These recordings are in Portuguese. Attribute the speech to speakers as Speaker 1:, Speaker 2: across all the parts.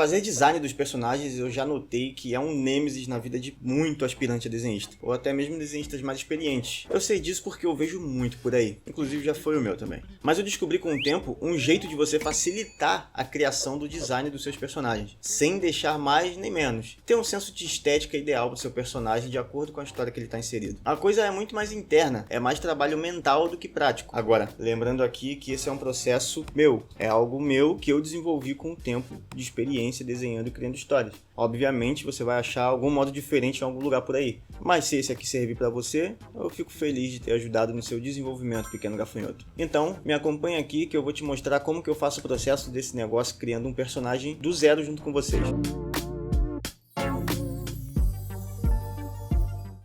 Speaker 1: Fazer design dos personagens eu já notei que é um nêmesis na vida de muito aspirante a desenhista, ou até mesmo desenhistas mais experientes. Eu sei disso porque eu vejo muito por aí, inclusive já foi o meu também. Mas eu descobri com o tempo um jeito de você facilitar a criação do design dos seus personagens, sem deixar mais nem menos. Ter um senso de estética ideal do seu personagem de acordo com a história que ele está inserido. A coisa é muito mais interna, é mais trabalho mental do que prático. Agora, lembrando aqui que esse é um processo meu, é algo meu que eu desenvolvi com o tempo de experiência desenhando e criando histórias. Obviamente você vai achar algum modo diferente em algum lugar por aí, mas se esse aqui servir para você, eu fico feliz de ter ajudado no seu desenvolvimento, pequeno gafanhoto. Então, me acompanha aqui que eu vou te mostrar como que eu faço o processo desse negócio criando um personagem do zero junto com vocês.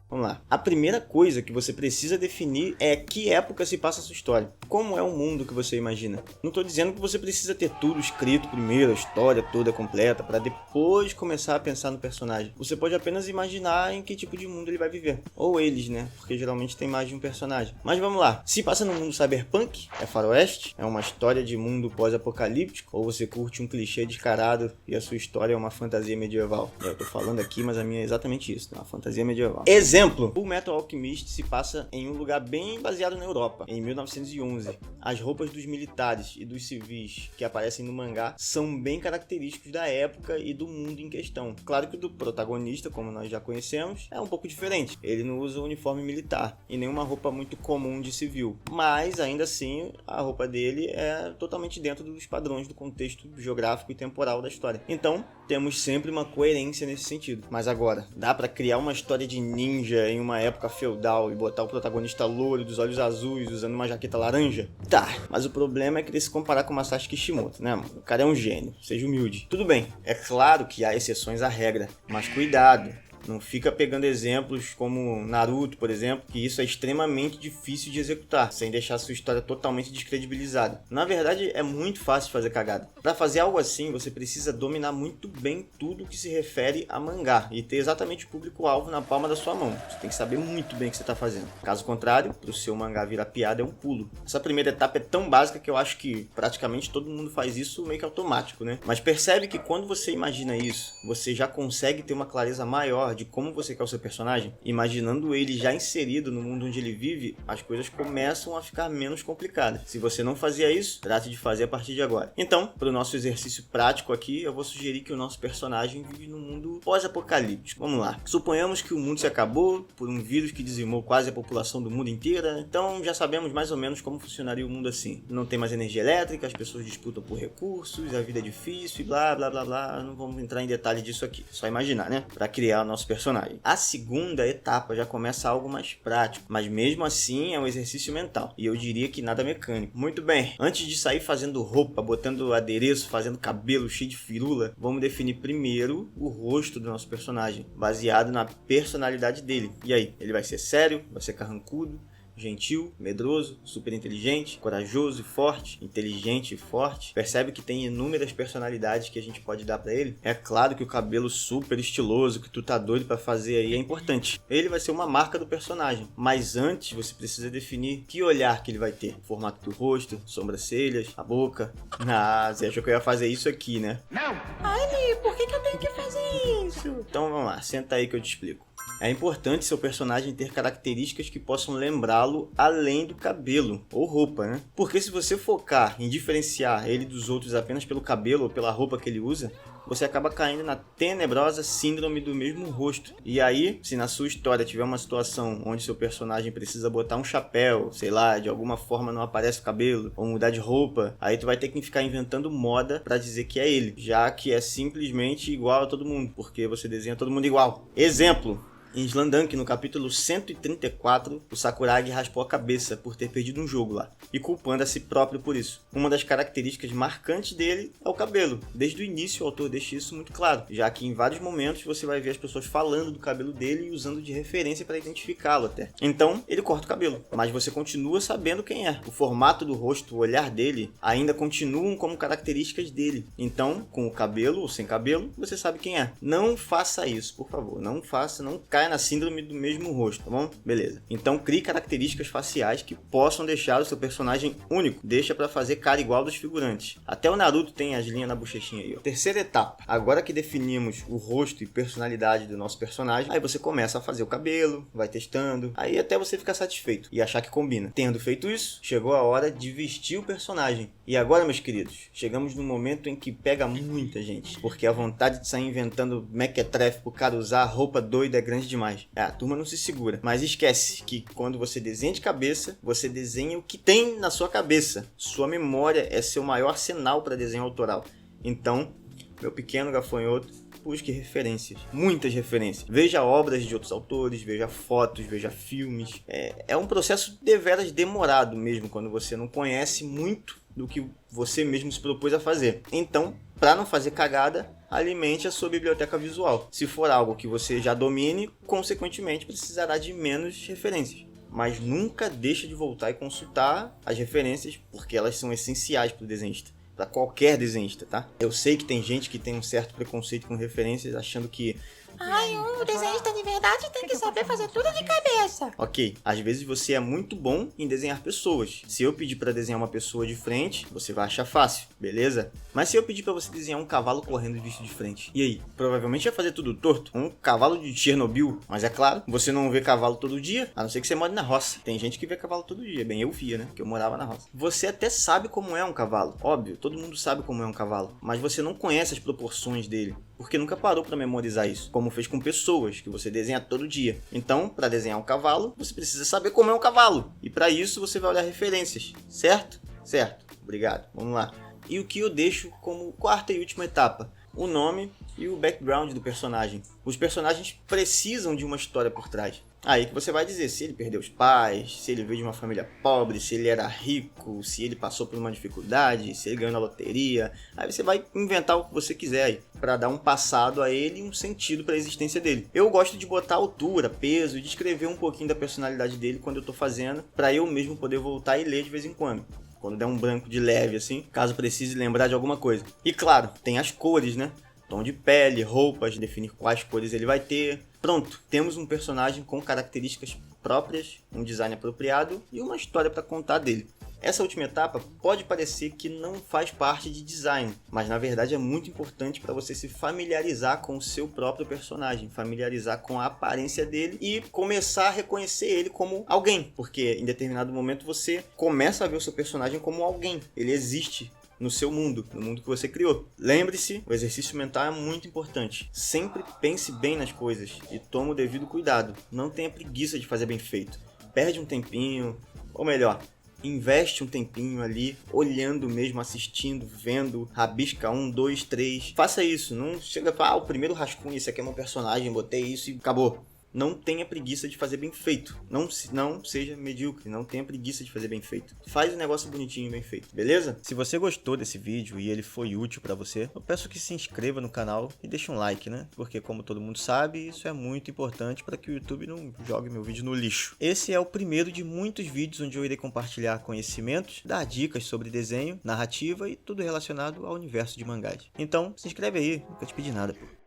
Speaker 1: Vamos lá. A primeira coisa que você precisa definir é que época se passa a sua história. Como é o mundo que você imagina? Não estou dizendo que você precisa ter tudo escrito primeiro, a história toda completa, para depois começar a pensar no personagem. Você pode apenas imaginar em que tipo de mundo ele vai viver. Ou eles, né? Porque geralmente tem mais de um personagem. Mas vamos lá. Se passa no mundo cyberpunk, é faroeste, é uma história de mundo pós-apocalíptico, ou você curte um clichê descarado e a sua história é uma fantasia medieval. Eu tô falando aqui, mas a minha é exatamente isso, uma fantasia medieval. Exemplo. O Metal Alchemist se passa em um lugar bem baseado na Europa, em 1911. As roupas dos militares e dos civis que aparecem no mangá são bem característicos da época e do mundo em questão. Claro que o do protagonista, como nós já conhecemos, é um pouco diferente. Ele não usa uniforme militar e nenhuma roupa muito comum de civil, mas ainda assim a roupa dele é totalmente dentro dos padrões do contexto geográfico e temporal da história. Então, temos sempre uma coerência nesse sentido. Mas agora, dá pra criar uma história de ninja em uma época feudal e botar o protagonista louro dos olhos azuis usando uma jaqueta laranja? Tá, mas o problema é querer se comparar com o Masashi Kishimoto, né, mano? O cara é um gênio, seja humilde. Tudo bem, é claro que há exceções à regra, mas cuidado. Não fica pegando exemplos como Naruto, por exemplo, que isso é extremamente difícil de executar, sem deixar sua história totalmente descredibilizada. Na verdade, é muito fácil fazer cagada. Para fazer algo assim, você precisa dominar muito bem tudo que se refere a mangá e ter exatamente o público-alvo na palma da sua mão. Você tem que saber muito bem o que você está fazendo. Caso contrário, para o seu mangá virar piada é um pulo. Essa primeira etapa é tão básica que eu acho que praticamente todo mundo faz isso meio que automático, né? Mas percebe que quando você imagina isso, você já consegue ter uma clareza maior de como você quer o seu personagem. Imaginando ele já inserido no mundo onde ele vive, as coisas começam a ficar menos complicadas. Se você não fazia isso, trate de fazer a partir de agora. Então, para o nosso exercício prático aqui, eu vou sugerir que o nosso personagem vive num mundo pós-apocalíptico. Vamos lá. Suponhamos que o mundo se acabou por um vírus que dizimou quase a população do mundo inteira, então já sabemos mais ou menos como funcionaria o mundo assim. Não tem mais energia elétrica, as pessoas disputam por recursos, a vida é difícil e blá blá blá blá. Não vamos entrar em detalhes disso aqui, só imaginar, né? Para criar o nosso personagem. A segunda etapa já começa algo mais prático, mas mesmo assim é um exercício mental, e eu diria que nada mecânico. Muito bem, antes de sair fazendo roupa, botando adereço, fazendo cabelo cheio de firula, vamos definir primeiro o rosto do nosso personagem, baseado na personalidade dele. E aí, ele vai ser sério? Vai ser carrancudo? Gentil, medroso, super inteligente, corajoso e forte, inteligente e forte. Percebe que tem inúmeras personalidades que a gente pode dar pra ele? É claro que o cabelo super estiloso que tu tá doido pra fazer aí é importante. Ele vai ser uma marca do personagem, mas antes você precisa definir que olhar que ele vai ter. O formato do rosto, sobrancelhas, a boca. Ah, você achou que eu ia fazer isso aqui, né? Não! Ai, por que eu tenho que fazer isso? Então vamos lá, senta aí que eu te explico. É importante seu personagem ter características que possam lembrá-lo além do cabelo ou roupa, né? Porque se você focar em diferenciar ele dos outros apenas pelo cabelo ou pela roupa que ele usa, você acaba caindo na tenebrosa síndrome do mesmo rosto. E aí, se na sua história tiver uma situação onde seu personagem precisa botar um chapéu, sei lá, de alguma forma não aparece o cabelo, ou mudar de roupa, aí tu vai ter que ficar inventando moda pra dizer que é ele, já que é simplesmente igual a todo mundo, porque você desenha todo mundo igual. Exemplo. Em Slandunk, no capítulo 134, o Sakuragi raspou a cabeça por ter perdido um jogo lá, e culpando a si próprio por isso. Uma das características marcantes dele é o cabelo. Desde o início o autor deixa isso muito claro, já que em vários momentos você vai ver as pessoas falando do cabelo dele e usando de referência para identificá-lo até. Então, ele corta o cabelo, mas você continua sabendo quem é. O formato do rosto, o olhar dele, ainda continuam como características dele. Então, com o cabelo ou sem cabelo, você sabe quem é. Não faça isso, por favor. Não faça, não caia caia na síndrome do mesmo rosto, tá bom? Beleza. Então crie características faciais que possam deixar o seu personagem único. Deixa pra fazer cara igual dos figurantes. Até o Naruto tem as linhas na bochechinha aí, ó. Terceira etapa. Agora que definimos o rosto e personalidade do nosso personagem, aí você começa a fazer o cabelo, vai testando, aí até você ficar satisfeito e achar que combina. Tendo feito isso, chegou a hora de vestir o personagem. E agora, meus queridos, chegamos no momento em que pega muita gente, porque a vontade de sair inventando mequetrefe pro cara usar roupa doida é grande demais. A turma não se segura. Mas esquece que quando você desenha de cabeça, você desenha o que tem na sua cabeça. Sua memória é seu maior arsenal para desenho autoral. Então, meu pequeno gafanhoto, busque referências, muitas referências. Veja obras de outros autores, veja fotos, veja filmes. É um processo deveras demorado mesmo, quando você não conhece muito do que você mesmo se propôs a fazer. Então, para não fazer cagada, alimente a sua biblioteca visual. Se for algo que você já domine, consequentemente precisará de menos referências. Mas nunca deixe de voltar e consultar as referências, porque elas são essenciais para o desenhista. Para qualquer desenhista, tá? Eu sei que tem gente que tem um certo preconceito com referências, achando que
Speaker 2: um desenhista de verdade tem que saber fazer tudo de cabeça.
Speaker 1: ok, às vezes você é muito bom em desenhar pessoas. Se eu pedir para desenhar uma pessoa de frente, você vai achar fácil, beleza? Mas se eu pedir para você desenhar um cavalo correndo visto de frente, e aí? Provavelmente vai fazer tudo torto. Um cavalo de Chernobyl, mas é claro, você não vê cavalo todo dia, a não ser que você more na roça. Tem gente que vê cavalo todo dia, bem, eu via, né? Porque eu morava na roça. Você até sabe como é um cavalo, óbvio, todo mundo sabe como é um cavalo, mas você não conhece as proporções dele, porque nunca parou para memorizar isso, como fez com pessoas que você desenha todo dia. Então, para desenhar um cavalo, você precisa saber como é um cavalo, e para isso você vai olhar referências, certo? Certo, obrigado, vamos lá. E o que eu deixo como quarta e última etapa? O nome e o background do personagem. Os personagens precisam de uma história por trás. Aí que você vai dizer se ele perdeu os pais, se ele veio de uma família pobre, se ele era rico, se ele passou por uma dificuldade, se ele ganhou na loteria. Aí você vai inventar o que você quiser aí, para dar um passado a ele e um sentido para a existência dele. Eu gosto de botar altura, peso e descrever um pouquinho da personalidade dele quando eu tô fazendo, para eu mesmo poder voltar e ler de vez em quando. Quando der um branco de leve assim, caso precise lembrar de alguma coisa. E claro, tem as cores, né? Tom de pele, roupas, definir quais cores ele vai ter. Pronto, temos um personagem com características próprias, um design apropriado e uma história para contar dele. Essa última etapa pode parecer que não faz parte de design, mas na verdade é muito importante para você se familiarizar com o seu próprio personagem, familiarizar com a aparência dele e começar a reconhecer ele como alguém, porque em determinado momento você começa a ver o seu personagem como alguém, ele existe no seu mundo, no mundo que você criou. Lembre-se, o exercício mental é muito importante. Sempre pense bem nas coisas e tome o devido cuidado. Não tenha preguiça de fazer bem feito. Perde um tempinho, ou melhor, investe um tempinho ali, olhando mesmo, assistindo, vendo, rabisca 1, 2, 3. Faça isso, não chega para o primeiro rascunho, esse aqui é meu personagem, botei isso e acabou. Não tenha preguiça de fazer bem feito. Não seja medíocre. Não tenha preguiça de fazer bem feito. Faz o negócio bonitinho, bem feito. Beleza? Se você gostou desse vídeo e ele foi útil pra você, eu peço que se inscreva no canal e deixe um like, né? Porque como todo mundo sabe, isso é muito importante para que o YouTube não jogue meu vídeo no lixo. Esse é o primeiro de muitos vídeos onde eu irei compartilhar conhecimentos, dar dicas sobre desenho, narrativa e tudo relacionado ao universo de mangás. Então, se inscreve aí. Nunca te pedi nada, pô.